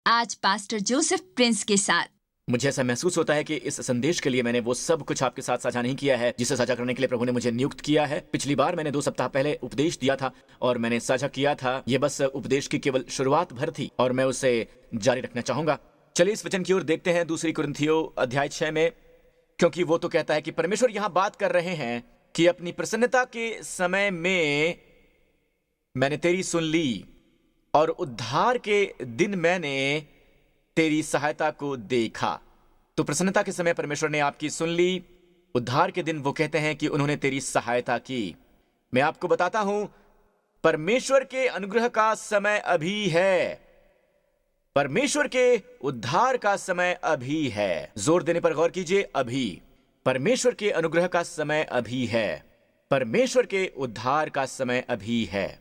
आज pastor Joseph Prince के साथ। मुझे ऐसा महसूस होता है कि इस संदेश के लिए मैंने वो सब कुछ आपके साथ साझा नहीं किया है जिसे साझा करने के लिए प्रभु ने मुझे नियुक्त किया है। पिछली बार मैंने 2 सप्ताह पहले उपदेश दिया था और मैंने साझा किया था। ये बस उपदेश की केवल शुरुआत भर थी और मैं उसे जारी रखना चाहूंगा। चलिए इस वचन की ओर देखते हैं, 2 कुरिन्थियों अध्याय 6 में, क्योंकि वो तो कहता है कि परमेश्वर यहाँ बात कर रहे हैं कि अपनी प्रसन्नता के समय में मैंने तेरी सुन ली और उद्धार के दिन मैंने तेरी सहायता को देखा। तो प्रसन्नता के समय परमेश्वर ने आपकी सुन ली, उद्धार के दिन वो कहते हैं कि उन्होंने तेरी सहायता की। मैं आपको बताता हूं, परमेश्वर के अनुग्रह का समय अभी है, परमेश्वर के उद्धार का समय अभी है। जोर देने पर गौर कीजिए, अभी। परमेश्वर के अनुग्रह का समय अभी है, परमेश्वर के उद्धार का समय अभी है।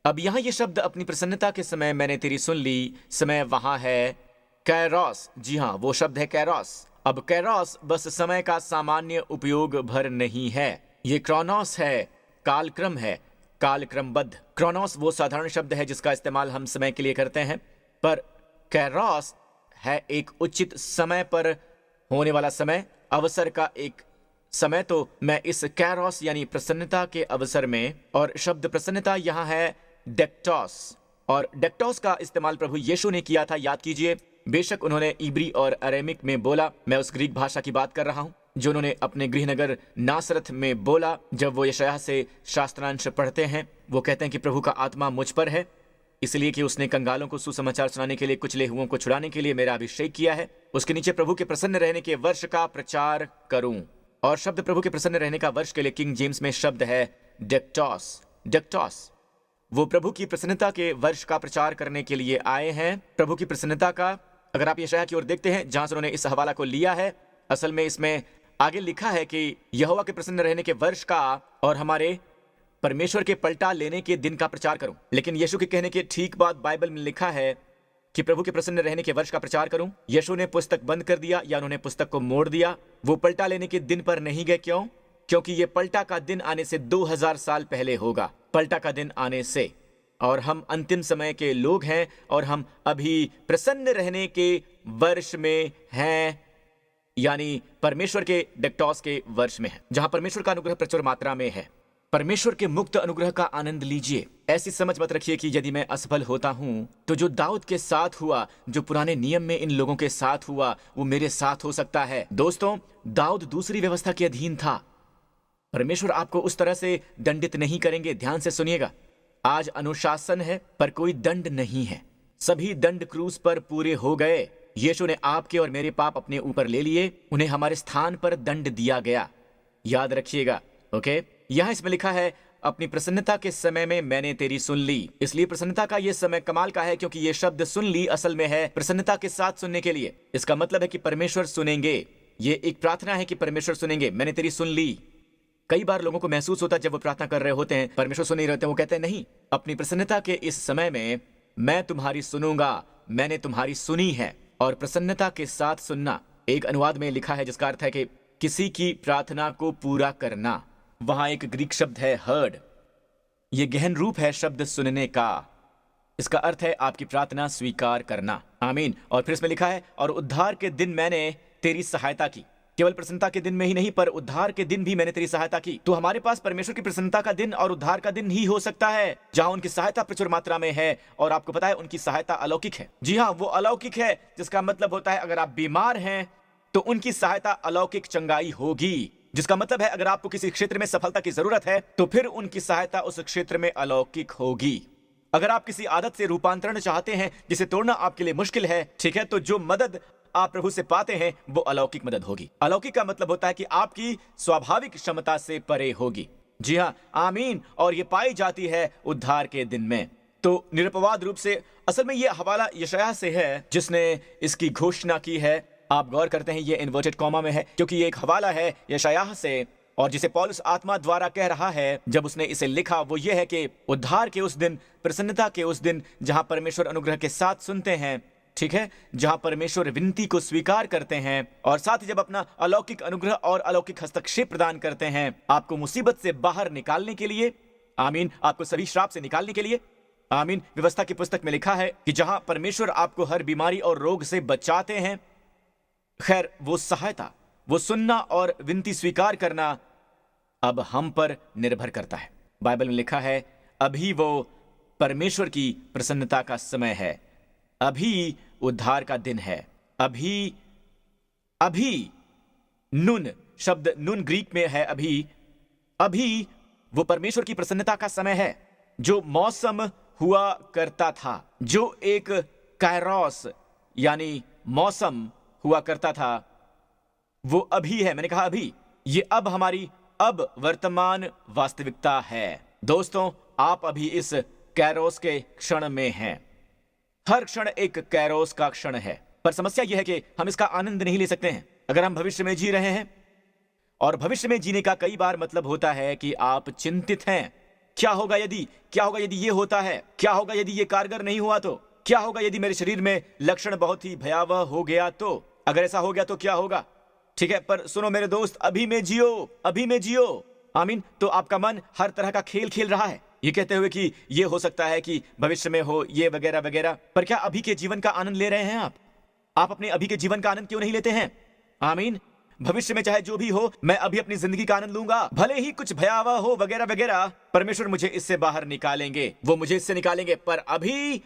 अब यहां ये शब्द अपनी प्रसन्नता के समय मैंने तेरी सुन ली, समय वहां है कैरोस। जी हां, वो शब्द है कैरोस। अब कैरोस बस समय का सामान्य उपयोग भर नहीं है, ये क्रोनोस है, कालक्रम है, कालक्रमबद्ध। क्रोनोस वो साधारण शब्द है जिसका इस्तेमाल हम समय के लिए करते हैं, पर कैरोस है एक उचित समय पर होने वाला समय, अवसर का एक समय। तो मैं इस कैरोस यानी प्रसन्नता के अवसर में, और शब्द प्रसन्नता यहां है डेक्टोस, और डेक्टोस का इस्तेमाल प्रभु यीशु ने किया था, याद कीजिए। बेशक उन्होंने इब्री और अरेमिक में बोला, मैं उस ग्रीक भाषा की बात कर रहा हूं जो उन्होंने अपने गृहनगर नासरत में बोला। जब वो यशायाह से शास्त्रांश पढ़ते हैं, वो कहते हैं कि प्रभु का आत्मा मुझ पर है, इसलिए कि उसने कंगालों को सुसमाचार सुनाने के लिए, कुचले हुओं को छुड़ाने के लिए मेरा अभिषेक किया है। उसके नीचे प्रभु के प्रसन्न रहने के वर्ष का प्रचार करूं। और शब्द प्रभु के प्रसन्न रहने का वर्ष के लिए किंग जेम्स में शब्द है डेक्टोस। डेक्टोस वो प्रभु की प्रसन्नता के वर्ष का प्रचार करने के लिए आए हैं। प्रभु की प्रसन्नता का, अगर आप यशायाह की ओर देखते हैं जहां से उन्होंने इस हवाला को लिया है, असल में इसमें आगे लिखा है कि यहोवा के प्रसन्न रहने के वर्ष का और हमारे परमेश्वर के पलटा लेने के दिन का प्रचार करूं। लेकिन यीशु के कहने के ठीक बाद बाइबल में लिखा है कि प्रभु के प्रसन्न रहने के वर्ष का प्रचार करूं। यीशु ने पुस्तक बंद कर दिया या उन्होंने पुस्तक को मोड़ दिया। वो पलटा लेने के दिन पर नहीं गए। क्यों? क्योंकि ये पलटा का दिन आने से 2000 साल पहले होगा, पलटा का दिन आने से। और हम अंतिम समय के लोग हैं और हम अभी प्रसन्न रहने के वर्ष में हैं, यानी परमेश्वर के डेक्टोस के वर्ष में है, जहां परमेश्वर का अनुग्रह प्रचुर मात्रा में है। परमेश्वर के मुक्त अनुग्रह का आनंद लीजिए। ऐसी समझ मत रखिए कि यदि मैं असफल होता हूं तो जो दाऊद के साथ हुआ, जो पुराने नियम में इन लोगों के साथ हुआ, वो मेरे साथ हो सकता है। दोस्तों, दाऊद दूसरी व्यवस्था के अधीन था। परमेश्वर आपको उस तरह से दंडित नहीं करेंगे। ध्यान से सुनिएगा, आज अनुशासन है पर कोई दंड नहीं है। सभी दंड क्रूस पर पूरे हो गए। यीशु ने आपके और मेरे पाप अपने ऊपर ले लिए, उन्हें हमारे स्थान पर दंड दिया गया। याद रखिएगा, ओके। यहां इसमें लिखा है, अपनी प्रसन्नता के समय में मैंने तेरी सुन ली। इसलिए प्रसन्नता का यह समय कमाल का है, क्योंकि यह शब्द सुन ली असल में है प्रसन्नता के साथ सुनने के लिए। इसका मतलब है कि परमेश्वर सुनेंगे। ये एक प्रार्थना है कि परमेश्वर सुनेंगे। मैंने तेरी सुन ली। कई बार लोगों को महसूस होता है जब वो प्रार्थना कर रहे होते हैं, परमेश्वर सुन नहीं रहते, वो कहते हैं नहीं, अपनी प्रसन्नता के इस समय में मैं तुम्हारी सुनूंगा, मैंने तुम्हारी सुनी है। और प्रसन्नता के साथ सुनना, एक अनुवाद में लिखा है जिसका अर्थ है कि किसी की प्रार्थना को पूरा करना। वहां एक ग्रीक शब्द है हर्ड, ये गहन रूप है शब्द सुनने का। इसका अर्थ है आपकी प्रार्थना स्वीकार करना। आमीन। और फिर इसमें लिखा है, और उद्धार के दिन मैंने तेरी सहायता की। केवल प्रसन्नता के दिन में ही नहीं, पर उद्धार के दिन भी मैंने तेरी सहायता की। तो हमारे पास परमेश्वर की प्रसन्नता का दिन और उद्धार का दिन ही हो सकता है जहां उनकी सहायता प्रचुर मात्रा में है। और आपको पता है उनकी सहायता अलौकिक है। जी हाँ, वो अलौकिक है, जिसका मतलब होता है अगर आप बीमार हैं तो उनकी सहायता अलौकिक चंगाई होगी। जिसका मतलब है अगर आपको किसी क्षेत्र में सफलता की जरूरत है तो फिर उनकी सहायता उस क्षेत्र में अलौकिक होगी। अगर आप किसी आदत से रूपांतरण चाहते हैं जिसे तोड़ना आपके लिए मुश्किल है, ठीक है, तो जो मदद आप प्रभु से पाते हैं वो अलौकिक मदद होगी। अलौकिक का मतलब होता है कि आपकी स्वाभाविक क्षमता से परे होगी। जी हाँ, आमीन। और ये पाई जाती है उद्धार के दिन में। तो निरपवाद रूप से, असल में ये हवाला यशायाह से है जिसने इसकी घोषणा की है। आप गौर करते हैं ये इन्वर्टेड कॉमा में है क्योंकि ये एक हवाला है यशायाह से, और जिसे पौलुस आत्मा द्वारा कह रहा है जब उसने इसे लिखा, वो ये है कि उद्धार के उस दिन, प्रसन्नता के उस दिन, जहां परमेश्वर अनुग्रह के साथ सुनते हैं, ठीक है, जहां परमेश्वर विनती को स्वीकार करते हैं और साथ ही जब अपना अलौकिक अनुग्रह और अलौकिक हस्तक्षेप प्रदान करते हैं आपको मुसीबत से बाहर निकालने के लिए, आमीन, आपको सभी श्राप से निकालने के लिए, आमीन। व्यवस्था की पुस्तक में लिखा है कि जहां परमेश्वर आपको हर बीमारी और रोग से बचाते हैं, खैर वो सहायता, वो सुनना और विनती स्वीकार करना अब हम पर निर्भर करता है। बाइबल में लिखा है अभी वो परमेश्वर की प्रसन्नता का समय है, अभी उद्धार का दिन है। अभी नून शब्द, नून ग्रीक में है अभी वो परमेश्वर की प्रसन्नता का समय है। जो मौसम हुआ करता था, जो एक कायरोस यानी मौसम हुआ करता था, वो अभी है। मैंने कहा अभी, ये अब हमारी अब वर्तमान वास्तविकता है। दोस्तों, आप अभी इस कैरोस के क्षण में हैं। हर क्षण एक कैरोस का क्षण है, पर समस्या यह है कि हम इसका आनंद नहीं ले सकते हैं अगर हम भविष्य में जी रहे हैं। और भविष्य में जीने का कई बार मतलब होता है कि आप चिंतित हैं। क्या होगा यदि ये होता है? क्या होगा यदि ये कारगर नहीं हुआ तो? क्या होगा यदि मेरे शरीर में लक्षण बहुत ही भयावह हो गया तो? अगर ऐसा हो गया तो क्या होगा? ठीक है, पर सुनो मेरे दोस्त, अभी में जियो। आमीन। तो आपका मन हर तरह का खेल खेल रहा है, ये कहते हुए कि ये हो सकता है कि भविष्य में हो, ये वगैरह वगैरह। पर क्या अभी के जीवन का आनंद ले रहे हैं आप अपने अभी के जीवन का आनंद क्यों नहीं लेते हैं? आमीन। भविष्य में चाहे जो भी हो, मैं अभी अपनी जिंदगी का आनंद लूंगा, भले ही कुछ भयावह हो वगैरह वगैरह। परमेश्वर मुझे इससे बाहर निकालेंगे, वो मुझे इससे निकालेंगे, पर अभी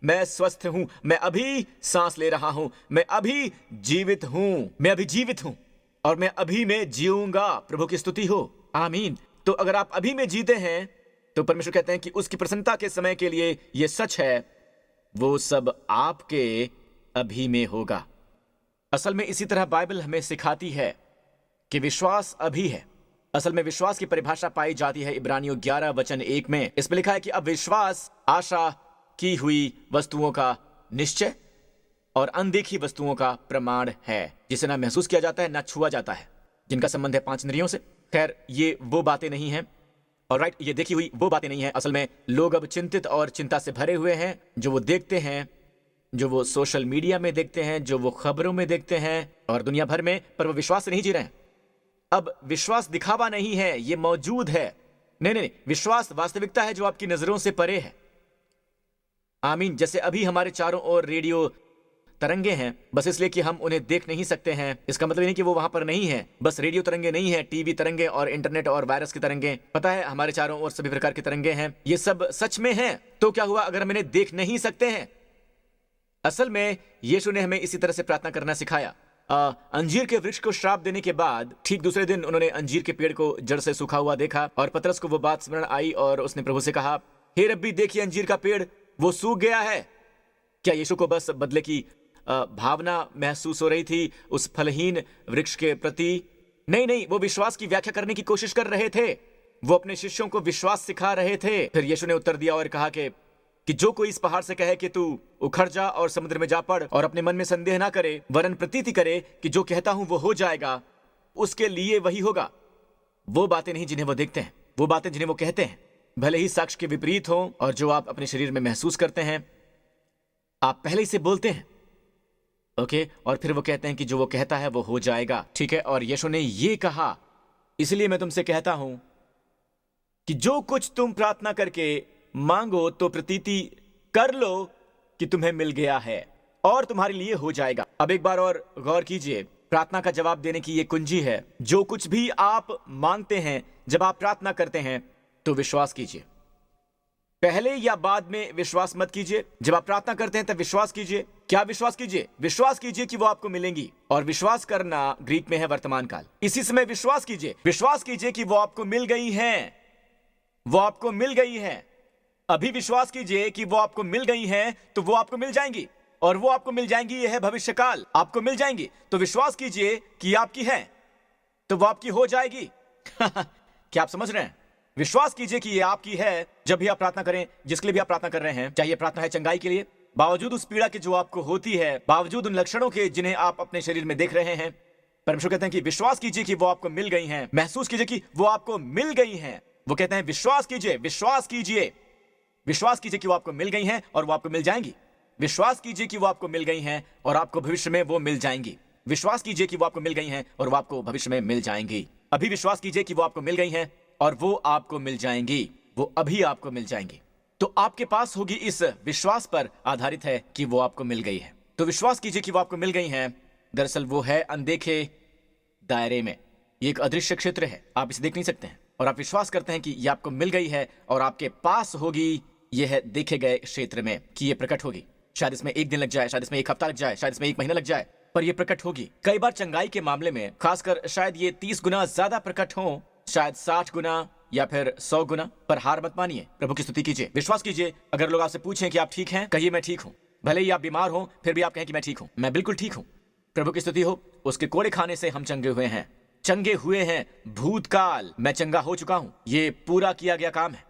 मैं स्वस्थ हूं, मैं अभी सांस ले रहा हूं, मैं अभी जीवित हूं और मैं अभी में जीऊंगा। प्रभु की स्तुति हो। आमीन। तो अगर आप अभी में जीते हैं तो परमेश्वर कहते हैं कि उसकी प्रसन्नता के समय के लिए यह सच है, वो सब आपके अभी में होगा। असल में इसी तरह बाइबल हमें सिखाती है कि विश्वास अभी है। असल में विश्वास की परिभाषा पाई जाती है इब्रानियों 11 वचन 1 में। इसमें लिखा है कि अब विश्वास आशा की हुई वस्तुओं का निश्चय और अनदेखी वस्तुओं का प्रमाण है, जिसे ना महसूस किया जाता है ना छुआ जाता है, जिनका संबंध है 5 इंद्रियों से। खैर, ये वो बातें नहीं हैं, और राइट, ये देखी हुई वो बातें नहीं है। असल में लोग अब चिंतित और चिंता से भरे हुए हैं, जो वो देखते हैं, जो वो सोशल मीडिया में देखते हैं, जो वो खबरों में देखते हैं और दुनिया भर में, पर वो विश्वास से नहीं जी रहे हैं। अब विश्वास दिखावा नहीं है, ये मौजूद है। नहीं, विश्वास वास्तविकता है जो आपकी नजरों से परे है। आमीन। जैसे अभी हमारे चारों ओर रेडियो तरंगे हैं, बस इसलिए कि हम उन्हें देख नहीं सकते हैं, इसका मतलब नहीं कि वो वहां पर नहीं है। बस रेडियो तरंगे नहीं है, टीवी तरंगे और इंटरनेट और वायरस की तरंगे, पता है, हमारे चारों ओर सभी प्रकार के तरंगे हैं। ये सब सच में हैं। तो क्या हुआ अगर हम इन्हें देख नहीं सकते हैं? असल में यीशु ने हमें इसी तरह से प्रार्थना करना सिखाया। अंजीर के वृक्ष को श्राप देने के बाद ठीक दूसरे दिन उन्होंने अंजीर के पेड़ को जड़ से सूखा हुआ देखा, और पतरस को वो बात स्मरण आई और उसने प्रभु से कहा, हे रब्बी, देखिए अंजीर का पेड़ वो सूख गया है। क्या यीशु को बस बदले की भावना महसूस हो रही थी उस फलहीन वृक्ष के प्रति? नहीं, वो विश्वास की व्याख्या करने की कोशिश कर रहे थे। वो अपने शिष्यों को विश्वास सिखा रहे थे। फिर यीशु ने उत्तर दिया और कहा कि जो कोई इस पहाड़ से कहे कि तू उखड़ जा और समुद्र में जा पड़, और अपने मन में संदेह ना करे, वरन प्रतीति करे कि जो कहता हूं वो हो जाएगा, उसके लिए वही होगा। वो बातें नहीं जिन्हें वो देखते हैं, वो बातें जिन्हें वो कहते हैं, भले ही साक्ष्य के विपरीत हो, और जो आप अपने शरीर में महसूस करते हैं, आप पहले ही से बोलते हैं। ओके, और फिर वो कहते हैं कि जो वो कहता है वो हो जाएगा। ठीक है, और यीशु ने ये कहा, इसलिए मैं तुमसे कहता हूं कि जो कुछ तुम प्रार्थना करके मांगो तो प्रतीति कर लो कि तुम्हें मिल गया है और तुम्हारे लिए हो जाएगा। अब एक बार और गौर कीजिए, प्रार्थना का जवाब देने की ये कुंजी है। जो कुछ भी आप मांगते हैं, जब आप प्रार्थना करते हैं तो विश्वास कीजिए। पहले या बाद में विश्वास मत कीजिए। जब आप प्रार्थना करते हैं तब विश्वास कीजिए। क्या विश्वास कीजिए? विश्वास कीजिए कि वो आपको मिलेंगी। और विश्वास करना ग्रीक में है वर्तमान काल। इसी समय विश्वास कीजिए कि वो आपको मिल गई हैं। वो आपको मिल गई हैं। अभी विश्वास कीजिए कि वो आपको मिल गई हैं, तो वो आपको मिल जाएंगी, और वो आपको मिल जाएंगी, यह है भविष्यकाल। आपको मिल जाएंगी तो विश्वास कीजिए कि आपकी है, तो वो आपकी हो जाएगी। क्या आप समझ रहे हैं? विश्वास कीजिए कि ये आपकी है। जब भी आप प्रार्थना करें, जिसके लिए भी आप प्रार्थना कर रहे हैं, चाहिए प्रार्थना है चंगाई के लिए, बावजूद उस पीड़ा के जो आपको होती है, बावजूद उन लक्षणों के जिन्हें आप अपने शरीर में देख रहे हैं, परमेश्वर कहते हैं कि विश्वास कीजिए कि वो आपको मिल गई हैं। महसूस कीजिए कि वो आपको मिल गई हैं। वो कहते हैं विश्वास कीजिए कि वो आपको मिल गई हैं और वो आपको मिल जाएंगी। विश्वास कीजिए कि वो आपको मिल गई हैं और आपको भविष्य में वो मिल जाएंगी। विश्वास कीजिए कि वो आपको मिल गई हैं और वो आपको भविष्य में मिल जाएंगी। अभी विश्वास कीजिए कि वो आपको मिल गई हैं और वो आपको मिल जाएंगी। वो अभी आपको मिल जाएंगी। तो आपके पास होगी इस विश्वास पर आधारित है कि वो आपको मिल गई है। तो विश्वास कीजिए कि वो आपको मिल गई हैं। दरअसल वो है अनदेखे दायरे में। ये एक अदृश्य क्षेत्र है, आप इसे देख नहीं सकते हैं, और आप विश्वास करते हैं कि ये आपको मिल गई है और आपके पास होगी। यह है देखे गए क्षेत्र में कि ये प्रकट होगी। शायद इसमें एक दिन लग जाए, शायद इसमें एक हफ्ता लग जाए, शायद इसमें एक महीना लग जाए, पर ये प्रकट होगी। कई बार चंगाई के मामले में खासकर शायद ये 30 गुना ज्यादा प्रकट हो, शायद 60 गुना या फिर 100 गुना। पर हार मत मानिए, प्रभु की स्तुति कीजिए, विश्वास कीजिए। अगर लोग आपसे पूछें कि आप ठीक हैं, कहिए मैं ठीक हूं। भले ही आप बीमार हो, फिर भी आप कहें कि मैं ठीक हूं, मैं बिल्कुल ठीक हूं। प्रभु की स्तुति हो। उसके कोड़े खाने से हम चंगे हुए हैं, चंगे हुए हैं। भूतकाल मैं चंगा हो चुका हूं, ये पूरा किया गया काम है।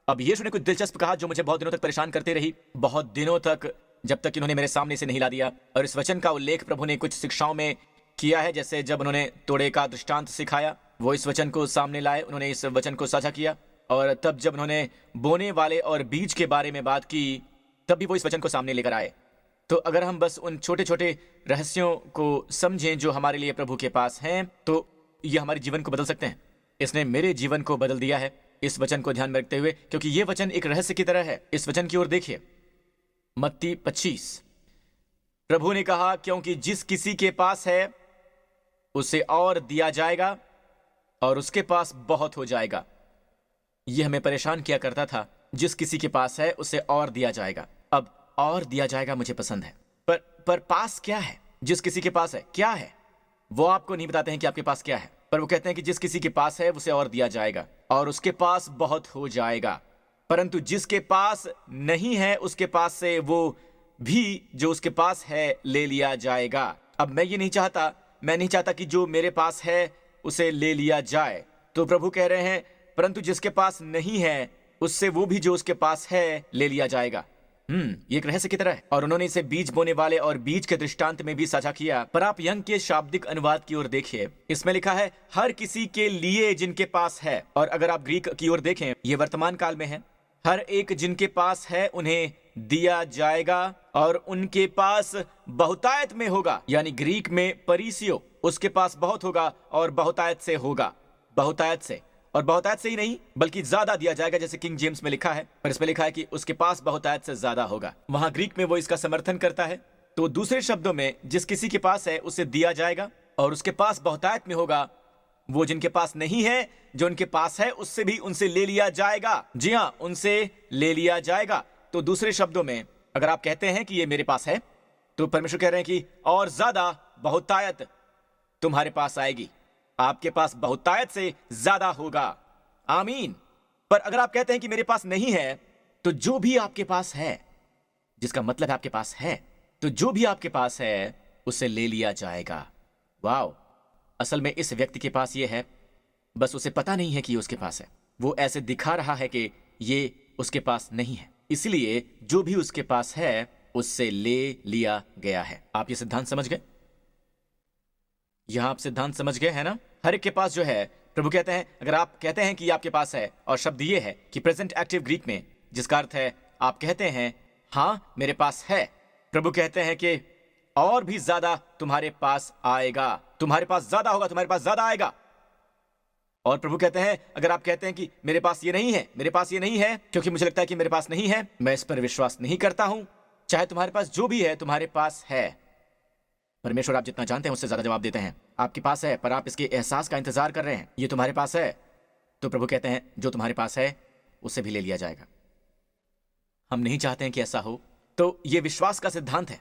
अब यीशु ने कुछ दिलचस्प कहा जो मुझे बहुत दिनों तक परेशान करते रही, बहुत दिनों तक, जब तक इन्होंने मेरे सामने से नहीं ला दिया। और इस वचन का उल्लेख प्रभु ने कुछ शिक्षाओं में किया है, जैसे जब उन्होंने तोड़े का दृष्टांत सिखाया, वो इस वचन को सामने लाए, उन्होंने इस वचन को साझा किया। और तब जब उन्होंने बोने वाले और बीज के बारे में बात की, तब भी वो इस वचन को सामने लेकर आए। तो अगर हम बस उन छोटे छोटे रहस्यों को समझें जो हमारे लिए प्रभु के पास हैं, तो ये हमारे जीवन को बदल सकते हैं। इसने मेरे जीवन को बदल दिया है, इस वचन को ध्यान में रखते हुए, क्योंकि ये वचन एक रहस्य की तरह है। इस वचन की ओर देखिए, मत्ती 25। प्रभु ने कहा, क्योंकि जिस किसी के पास है उसे और दिया जाएगा और उसके पास बहुत हो जाएगा। यह हमें परेशान किया करता था, जिस किसी के पास है उसे और दिया जाएगा। अब और दिया जाएगा मुझे पसंद है, पर पास क्या है? जिस किसी के पास है क्या है, वो आपको नहीं बताते हैं कि आपके पास क्या है, पर वो कहते हैं कि जिस किसी के पास है उसे और दिया जाएगा और उसके पास बहुत हो जाएगा। परंतु जिसके पास नहीं है उसके पास से वो भी जो उसके पास है ले लिया जाएगा। अब मैं नहीं चाहता कि जो मेरे पास है उसे ले लिया जाए। तो प्रभु कह रहे हैं, परंतु जिसके पास नहीं है उससे वो भी जो उसके पास है ले लिया जाएगा। ये एक रहस्य की तरह है। और उन्होंने इसे बीज बोने वाले और बीज के दृष्टांत में भी साझा किया। पर आप यंग के शाब्दिक अनुवाद की ओर देखिए, इसमें लिखा है हर किसी के लिए जिनके पास है। और अगर आप ग्रीक की ओर देखें, ये वर्तमान काल में है। हर एक जिनके पास है उन्हें दिया जाएगा और उनके पास बहुतायत में होगा। यानी ग्रीक में परीसियो, उसके पास बहुत होगा और बहुतायत से होगा। बहुतायत से, और बहुतायत से ही नहीं बल्कि ज्यादा दिया जाएगा, जैसे किंग जेम्स में लिखा है। पर इसमें लिखा है कि उसके पास बहुतायत से ज्यादा होगा। वहां ग्रीक में वो इसका समर्थन करता है। तो दूसरे शब्दों में, जिस किसी के पास है उसे दिया जाएगा और उसके पास बहुतायत में होगा। वो जिनके पास नहीं है, जो उनके पास है उससे भी उनसे ले लिया जाएगा। जी हाँ, उनसे ले लिया जाएगा। तो दूसरे शब्दों में, अगर आप कहते हैं कि ये मेरे पास है, तो परमेश्वर कह रहे हैं कि और ज्यादा बहुतायत तुम्हारे पास आएगी, आपके पास बहुतायत से ज्यादा होगा। आमीन। पर अगर आप कहते हैं कि मेरे पास नहीं है, तो जो भी आपके पास है, जिसका मतलब है आपके पास है, तो जो भी आपके पास है उसे ले लिया जाएगा। वाओ! असल में इस व्यक्ति के पास ये है, बस उसे पता नहीं है कि ये उसके पास है। वो ऐसे दिखा रहा है कि ये उसके पास नहीं है, इसलिए जो भी उसके पास है उससे ले लिया गया है। आप ये सिद्धांत समझ गए? यहां आप सिद्धांत समझ गए हैं ना? हर एक के पास जो है, प्रभु कहते हैं, अगर आप कहते हैं कि ये आपके पास है, और शब्द ये है कि प्रेजेंट एक्टिव ग्रीक में, जिसका अर्थ है आप कहते हैं हां मेरे पास है, प्रभु कहते हैं कि और भी ज्यादा तुम्हारे पास आएगा। तुम्हारे पास ज्यादा होगा, तुम्हारे पास ज्यादा आएगा। और प्रभु कहते हैं, अगर आप कहते हैं कि मेरे पास ये नहीं है, मेरे पास ये नहीं है क्योंकि मुझे लगता है कि मेरे पास नहीं है, मैं इस पर विश्वास नहीं करता हूं, चाहे तुम्हारे पास जो भी है तुम्हारे पास है। परमेश्वर आप जितना जानते हैं उससे ज्यादा जवाब देते हैं। आपके पास है, पर आप इसके एहसास का इंतजार कर रहे हैं। ये तुम्हारे पास है। तो प्रभु कहते हैं जो तुम्हारे पास है उसे भी ले लिया जाएगा। हम नहीं चाहते हैं कि ऐसा हो। तो ये विश्वास का सिद्धांत है।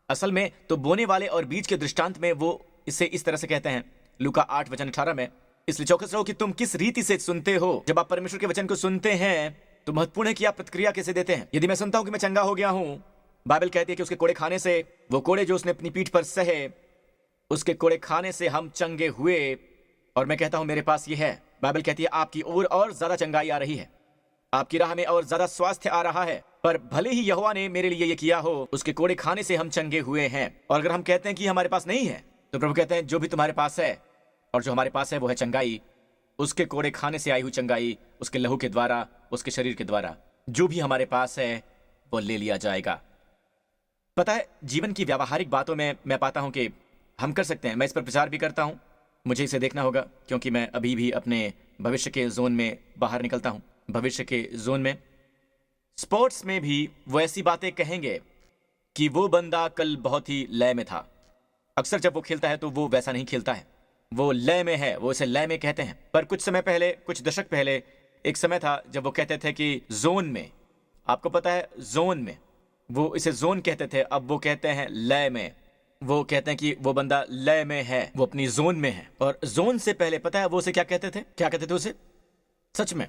असल में तो बोने वाले और बीज के दृष्टांत में वो इसे इस तरह से कहते हैं, लूका 8:18 में, इसलिए चौकस रहो कि तुम किस रीति से सुनते हो। जब आप परमेश्वर के वचन को सुनते हैं तो महत्वपूर्ण है कि आप प्रतिक्रिया कैसे देते हैं। यदि मैं सुनता हूं कि मैं चंगा हो गया हूं, बाइबल कहती है कि उसके कोड़े खाने से, वो कोड़े जो उसने अपनी पीठ पर सहे, उसके कोड़े खाने से हम चंगे हुए, और मैं कहता हूं मेरे पास ये है, बाइबल कहती है आपकी ओर और ज्यादा चंगाई आ रही है, आपकी राह में और ज्यादा स्वास्थ्य आ रहा है। पर भले ही यहोवा ने मेरे लिए ये किया हो, उसके कोड़े खाने से हम चंगे हुए हैं। और अगर हम कहते हैं कि हमारे पास नहीं है, तो प्रभु कहते हैं जो भी तुम्हारे पास है, और जो हमारे पास है वो है चंगाई, उसके कोड़े खाने से आई हुई चंगाई, उसके लहू के द्वारा, उसके शरीर के द्वारा। जो भी हमारे पास है वो ले लिया जाएगा। पता है, जीवन की व्यावहारिक बातों में मैं पाता हूं कि हम कर सकते हैं। मैं इस पर प्रचार भी करता हूं, मुझे इसे देखना होगा, क्योंकि मैं अभी भी अपने भविष्य के जोन में बाहर निकलता हूं। भविष्य के जोन में स्पोर्ट्स में भी वो ऐसी बातें कहेंगे कि वो बंदा कल बहुत ही लय में था। अक्सर जब वो खेलता है तो वो वैसा नहीं खेलता है, वो लय में है, वो इसे लय में कहते हैं। पर कुछ समय पहले, कुछ दशक पहले एक समय था जब वो कहते थे कि जोन में, आपको पता है जोन में, वो इसे जोन कहते थे, अब वो कहते हैं लय में। वो कहते हैं कि वो बंदा लय में है, वो अपनी जोन में है। और जोन से पहले पता है वो उसे क्या कहते थे? क्या कहते थे उसे? सच में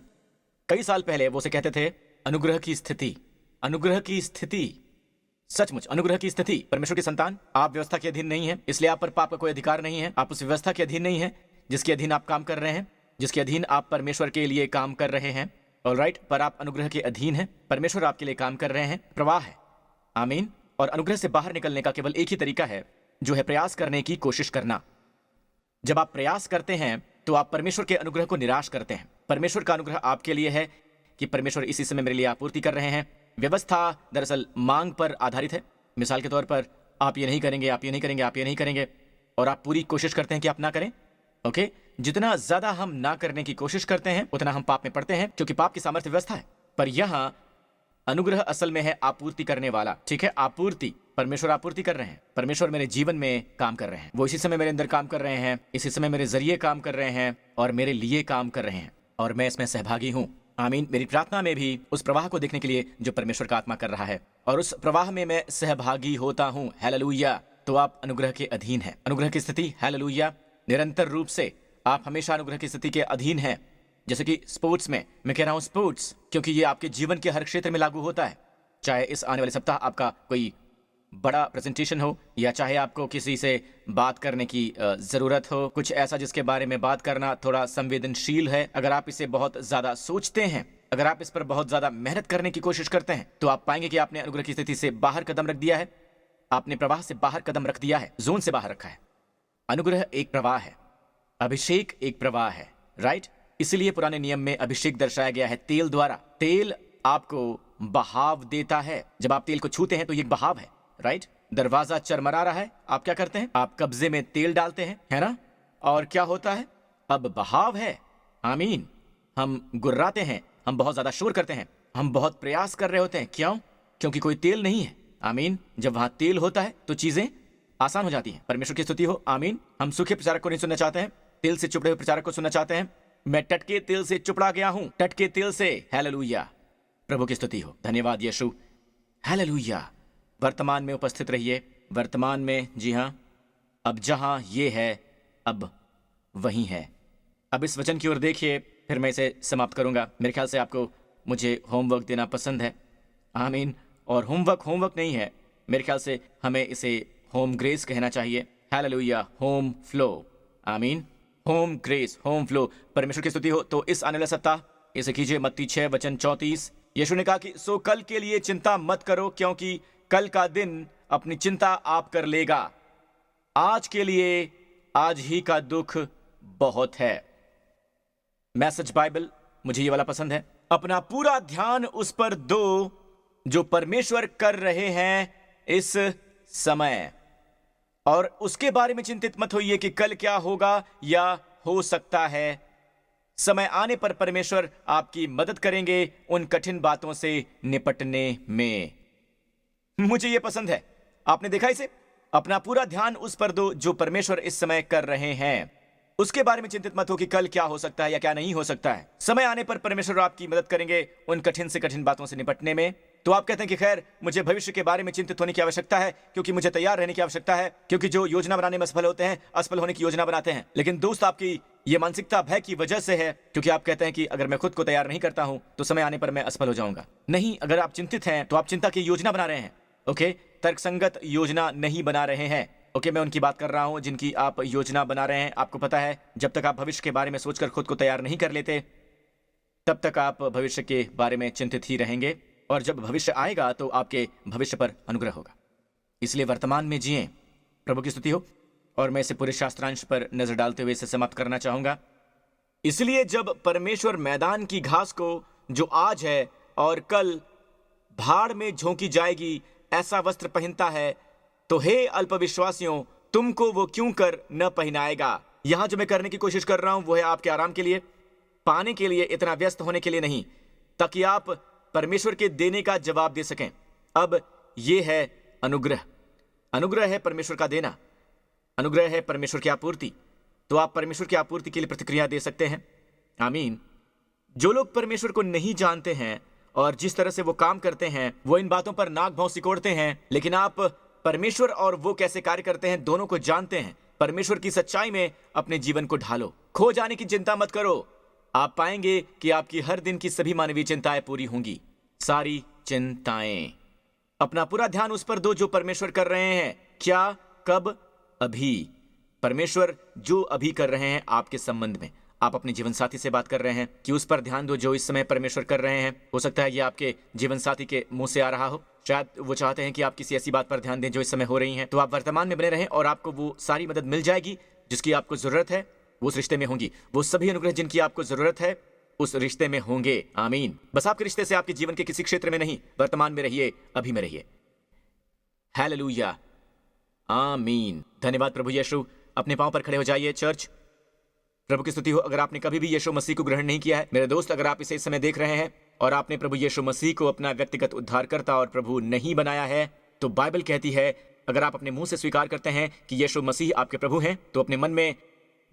कई साल पहले वो उसे कहते थे अनुग्रह की स्थिति। अनुग्रह की स्थिति, सचमुच अनुग्रह की स्थिति। परमेश्वर की संतान, आप व्यवस्था के अधीन नहीं है, इसलिए आप पर पाप का कोई अधिकार नहीं है। आप उस व्यवस्था के अधीन नहीं है जिसके अधीन आप काम कर रहे हैं, जिसके अधीन आप परमेश्वर के लिए काम कर रहे हैं। ऑलराइट, पर आप अनुग्रह के अधीन हैं, परमेश्वर आपके लिए काम कर रहे हैं, प्रवाह है। आमीन। और अनुग्रह से बाहर निकलने का केवल एक ही तरीका है, जो है प्रयास करने की कोशिश करना। जब आप प्रयास करते हैं तो आप परमेश्वर के अनुग्रह को निराश करते हैं। परमेश्वर का अनुग्रह आपके लिए है कि परमेश्वर इसी समय मेरे लिए आपूर्ति कर रहे हैं। व्यवस्था दरअसल मांग पर आधारित है। मिसाल के तौर पर आप ये नहीं करेंगे, आप ये नहीं करेंगे, आप ये नहीं करेंगे, और आप पूरी कोशिश करते हैं कि आप ना करें। ओके, जितना ज्यादा हम ना करने की कोशिश करते हैं उतना हम पाप में पड़ते हैं, क्योंकि पाप की सामर्थ्य व्यवस्था है। पर यहां अनुग्रह असल में है आपूर्ति करने वाला। ठीक है, आपूर्ति, परमेश्वर आपूर्ति कर रहे हैं। परमेश्वर मेरे जीवन में काम कर रहे हैं, वो इसी समय मेरे अंदर काम कर रहे हैं, इसी समय मेरे जरिए काम कर रहे हैं और मेरे लिए काम कर रहे हैं, और मैं इसमें सहभागी हूं। आमीन। मेरी प्रार्थना में भी उस प्रवाह को देखने के लिए जो परमेश्वर का आत्मा कर रहा है, और उस प्रवाह में मैं सहभागी होता हूं। हालेलुया। तो आप अनुग्रह के अधीन हैं। अनुग्रह की स्थिति, हालेलुया, निरंतर रूप से आप हमेशा अनुग्रह की स्थिति के अधीन हैं। जैसे कि स्पोर्ट्स में, मैं कह रहा हूं स्पोर्ट्स क्योंकि ये आपके जीवन के हर क्षेत्र में लागू होता है। चाहे इस आने वाले सप्ताह आपका कोई बड़ा प्रेजेंटेशन हो, या चाहे आपको किसी से बात करने की जरूरत हो, कुछ ऐसा जिसके बारे में बात करना थोड़ा संवेदनशील है, अगर आप इसे बहुत ज्यादा सोचते हैं, अगर आप इस पर बहुत ज्यादा मेहनत करने की कोशिश करते हैं, तो आप पाएंगे कि आपने अनुग्रह की स्थिति से बाहर कदम रख दिया है। आपने प्रवाह से बाहर कदम रख दिया है, जोन से बाहर रखा है। अनुग्रह एक प्रवाह है, अभिषेक एक प्रवाह है। राइट, इसलिए पुराने नियम में अभिषेक दर्शाया गया है तेल द्वारा। तेल आपको बहाव देता है। जब आप तेल को छूते हैं तो ये एक बहाव है। राइट, दरवाजा चरमरा रहा है, आप क्या करते हैं? आप कब्जे में तेल डालते हैं, है ना? और क्या होता है? अब बहाव है। आमीन। हम गुर्राते हैं, हम बहुत ज्यादा शोर करते हैं, हम बहुत प्रयास कर रहे होते हैं। क्यों? क्योंकि कोई तेल नहीं है। आमीन। जब वहां तेल होता है तो चीजें आसान हो जाती हैं। परमेश्वर की स्तुति हो। आमीन। हम सूखे प्रचारक को नहीं सुनना चाहते हैं, तेल से चुपड़े हुए प्रचारक को सुनना चाहते हैं। मैं टटके तेल से चुपड़ा गया हूं, टटके तेल से। हालेलुया, प्रभु की स्तुति हो। धन्यवाद यीशु। हालेलुया। वर्तमान में उपस्थित रहिए, वर्तमान में। जी हां, अब जहां ये है अब वही है। अब इस वचन की ओर देखिए, फिर मैं इसे समाप्त करूंगा। मेरे ख्याल से आपको मुझे होमवर्क देना पसंद है। आमीन। और होमवर्क नहीं है, मेरे ख्याल से हमें इसे होम ग्रेस कहना चाहिए। हालेलुया, होम फ्लो। आमीन। होम ग्रेस, होम फ्लो। परमेश्वर की स्तुति हो। तो इस आने वाला सप्ताह इसे कीजिए। मत्ती 6:34। यीशु ने कहा कि सो कल के लिए चिंता मत करो, क्योंकि कल का दिन अपनी चिंता आप कर लेगा। आज के लिए आज ही का दुख बहुत है। मैसेज बाइबल, मुझे ये वाला पसंद है। अपना पूरा ध्यान उस पर दो जो परमेश्वर कर रहे हैं इस समय, और उसके बारे में चिंतित मत होइए कि कल क्या होगा या हो सकता है। समय आने पर परमेश्वर आपकी मदद करेंगे उन कठिन बातों से निपटने में। मुझे यह पसंद है। आपने देखा इसे? अपना पूरा ध्यान उस पर दो जो परमेश्वर इस समय कर रहे हैं। उसके बारे में चिंतित मत हो कि कल क्या हो सकता है या क्या नहीं हो सकता है। समय आने पर परमेश्वर आपकी मदद करेंगे उन कठिन से कठिन बातों से निपटने में। तो आप कहते हैं कि खैर, मुझे भविष्य के बारे में चिंतित होने की आवश्यकता है, क्योंकि मुझे तैयार रहने की आवश्यकता है, क्योंकि जो योजना बनाने में असफल होते हैं असफल होने की योजना बनाते हैं। लेकिन दोस्त, आपकी ये मानसिकता भय की वजह से है, क्योंकि आप कहते हैं कि अगर मैं खुद को तैयार नहीं करता हूं तो समय आने पर मैं असफल हो जाऊंगा। नहीं, अगर आप चिंतित हैं तो आप चिंता की योजना बना रहे हैं। ओके, तर्कसंगत योजना नहीं बना रहे हैं। ओके, मैं उनकी बात कर रहा हूं जिनकी आप योजना बना रहे हैं। आपको पता है, जब तक आप भविष्य के बारे में सोचकर खुद को तैयार नहीं कर लेते, तब तक आप भविष्य के बारे में चिंतित ही रहेंगे, और जब भविष्य आएगा तो आपके भविष्य पर अनुग्रह होगा। इसलिए वर्तमान में जिएं। प्रभु की स्तुति हो। और मैं इसे पूरे शास्त्रांश पर नजर डालते हुए इसे समाप्त करना चाहूंगा। इसलिए जब परमेश्वर मैदान की घास को, जो आज है और कल भाड़ में झोंकी जाएगी, ऐसा वस्त्र पहनता है, तो हे अल्पविश्वासियों, तुमको वो क्यों कर न पहनाएगा। यहां जो मैं करने की कोशिश कर रहा हूं वो है आपके आराम के लिए, पाने के लिए, इतना व्यस्त होने के लिए नहीं, ताकि आप परमेश्वर के देने का जवाब दे सकें। अब ये है अनुग्रह। अनुग्रह है परमेश्वर का देना, अनुग्रह है परमेश्वर की आपूर्ति। तो आप परमेश्वर की आपूर्ति के लिए प्रतिक्रिया दे सकते हैं। आमीन। जो लोग परमेश्वर को नहीं जानते हैं और जिस तरह से वो काम करते हैं, वो इन बातों पर नाक भौं सिकोड़ते हैं, लेकिन आप परमेश्वर और वो कैसे कार्य करते हैं दोनों को जानते हैं। परमेश्वर की सच्चाई में अपने जीवन को ढालो। खो जाने की चिंता मत करो। आप पाएंगे कि आपकी हर दिन की सभी मानवीय चिंताएं पूरी होंगी। सारी चिंताएं। अपना पूरा ध्यान उस पर दो जो परमेश्वर कर रहे हैं। क्या, कब, अभी। परमेश्वर जो अभी कर रहे हैं आपके संबंध में। आप अपने जीवन साथी से बात कर रहे हैं कि उस पर ध्यान दो जो इस समय परमेश्वर कर रहे हैं। हो सकता है ये आपके जीवन साथी के मुंह से आ रहा हो। शायद वो चाहते हैं कि आप किसी ऐसी बात पर ध्यान दें जो इस समय हो रही है। तो आप वर्तमान में बने रहें और आपको वो सारी मदद मिल जाएगी जिसकी आपको जरूरत है। वो उस रिश्ते में होंगी। वो सभी अनुग्रह जिनकी आपको जरूरत है उस रिश्ते में होंगे। आमीन। बस आपके रिश्ते से आपके जीवन के किसी क्षेत्र में नहीं, वर्तमान में रहिए, अभी में रहिए। हालेलुया। आमीन। धन्यवाद प्रभु यीशु। अपने पांव पर खड़े हो जाइए चर्च। प्रभु की स्तुति हो। अगर आपने कभी भी यीशु मसीह को ग्रहण नहीं किया है, मेरे दोस्त, अगर आप इसे इस समय देख रहे हैं और आपने प्रभु यीशु मसीह को अपना व्यक्तिगत उद्धारकर्ता और प्रभु नहीं बनाया है, तो बाइबल कहती है अगर आप अपने मुंह से स्वीकार करते हैं कि यीशु मसीह आपके प्रभु हैं, तो अपने मन में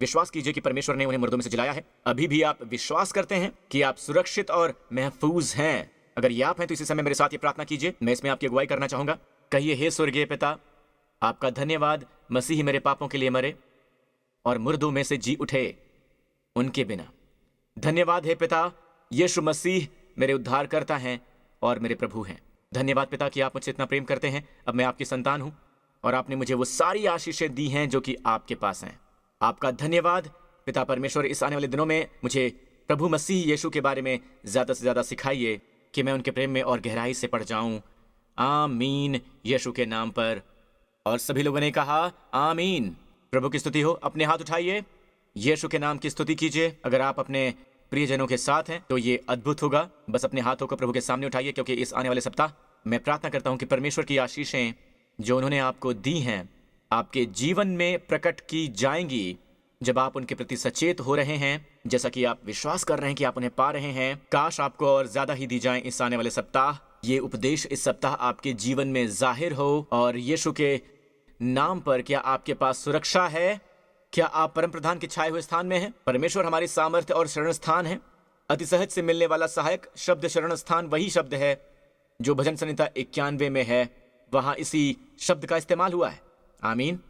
विश्वास कीजिए कि परमेश्वर ने उन्हें मुर्दों में से जिलाया है। अभी भी आप विश्वास करते हैं कि आप सुरक्षित और महफूज हैं। अगर ये आप हैं तो इसी समय मेरे साथ ये प्रार्थना कीजिए। मैं इसमें आपकी अगुवाई करना चाहूंगा। कहिए, हे स्वर्गीय पिता, आपका धन्यवाद, मसीह मेरे पापों के लिए मरे और मुर्दों में से जी उठे उनके बिना। धन्यवाद है पिता, यीशु मसीह मेरे उद्धारकर्ता हैं और मेरे प्रभु हैं। धन्यवाद पिता कि आप मुझसे इतना प्रेम करते हैं। अब मैं आपकी संतान हूं और आपने मुझे वो सारी आशीषें दी हैं जो कि आपके पास हैं। आपका धन्यवाद पिता परमेश्वर। इस आने वाले दिनों में मुझे प्रभु मसीह यीशु के बारे में ज्यादा से ज्यादा सिखाइए कि मैं उनके प्रेम में और गहराई से पड़ जाऊं। आमीन, यीशु के नाम पर। और सभी लोगों ने कहा आमीन। प्रभु की स्तुति हो। अपने हाथ उठाइए, यीशु के नाम की स्तुति कीजिए। अगर आप अपने प्रियजनों के साथ हैं तो ये अद्भुत होगा। बस अपने हाथों को प्रभु के सामने उठाइए, क्योंकि इस आने वाले सप्ताह मैं प्रार्थना करता हूं कि परमेश्वर की आशीषें जो उन्होंने आपको दी हैं आपके जीवन में प्रकट की जाएंगी जब आप उनके प्रति सचेत हो रहे हैं, जैसा कि आप विश्वास कर रहे हैं कि आप उन्हें पा रहे हैं। काश आपको और ज्यादा ही दी जाएं इस आने वाले सप्ताह। ये उपदेश इस सप्ताह आपके जीवन में जाहिर हो। और यीशु के नाम पर क्या आपके पास सुरक्षा है? क्या आप परम प्रधान के छाए हुए स्थान में हैं? परमेश्वर हमारी सामर्थ्य और शरण स्थान है। अति सहज से मिलने वाला सहायक शब्द शरण स्थान वही शब्द है जो भजन संहिता 91 में है। वहां इसी शब्द का इस्तेमाल हुआ है। आमीन।